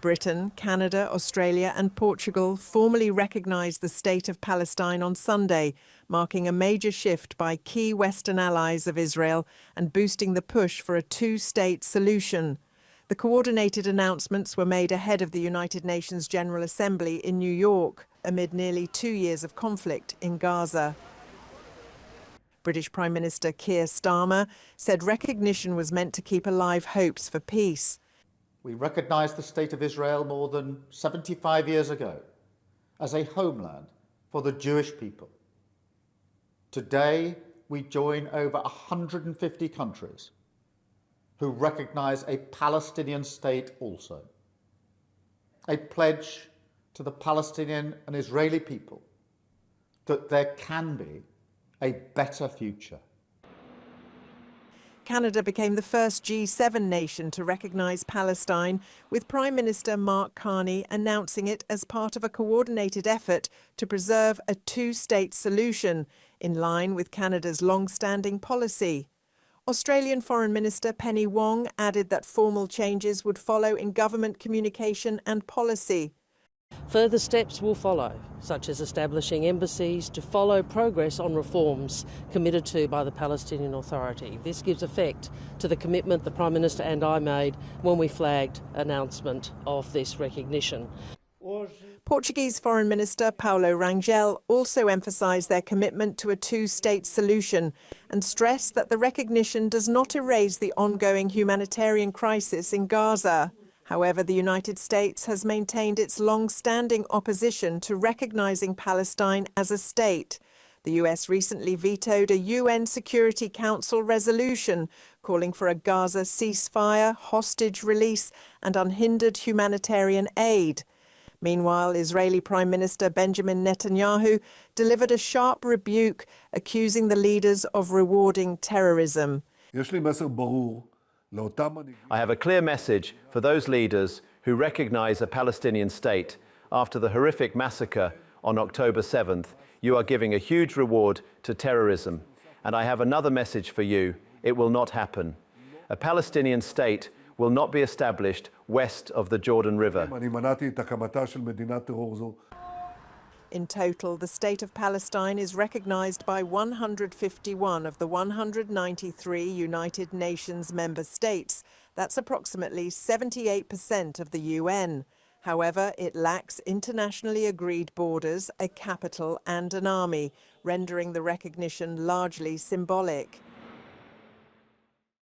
Britain, Canada, Australia and Portugal formally recognised the State of Palestine on Sunday, marking a major shift by key Western allies of Israel and boosting the push for a two-state solution. The coordinated announcements were made ahead of the United Nations General Assembly in New York, amid nearly 2 years of conflict in Gaza. British Prime Minister Keir Starmer said recognition was meant to keep alive hopes for peace. We recognised the State of Israel more than 75 years ago as a homeland for the Jewish people. Today, we join over 150 countries who recognise a Palestinian state also. A pledge to the Palestinian and Israeli people that there can be a better future. Canada became the first G7 nation to recognise Palestine, with Prime Minister Mark Carney announcing it as part of a coordinated effort to preserve a two-state solution, in line with Canada's long-standing policy. Australian Foreign Minister Penny Wong added that formal changes would follow in government communication and policy. Further steps will follow, such as establishing embassies to follow progress on reforms committed to by the Palestinian Authority. This gives effect to the commitment the Prime Minister and I made when we flagged announcement of this recognition. Portuguese Foreign Minister Paulo Rangel also emphasised their commitment to a two-state solution and stressed that the recognition does not erase the ongoing humanitarian crisis in Gaza. However, the United States has maintained its long-standing opposition to recognising Palestine as a state. The US recently vetoed a UN Security Council resolution calling for a Gaza ceasefire, hostage release and unhindered humanitarian aid. Meanwhile, Israeli Prime Minister Benjamin Netanyahu delivered a sharp rebuke, accusing the leaders of rewarding terrorism. I have a clear message for those leaders who recognise a Palestinian state. After the horrific massacre on October 7th, you are giving a huge reward to terrorism. And I have another message for you. It will not happen. A Palestinian state will not be established west of the Jordan River. In total, the State of Palestine is recognised by 151 of the 193 United Nations member states. That's approximately 78% of the UN. However, it lacks internationally agreed borders, a capital and an army, rendering the recognition largely symbolic.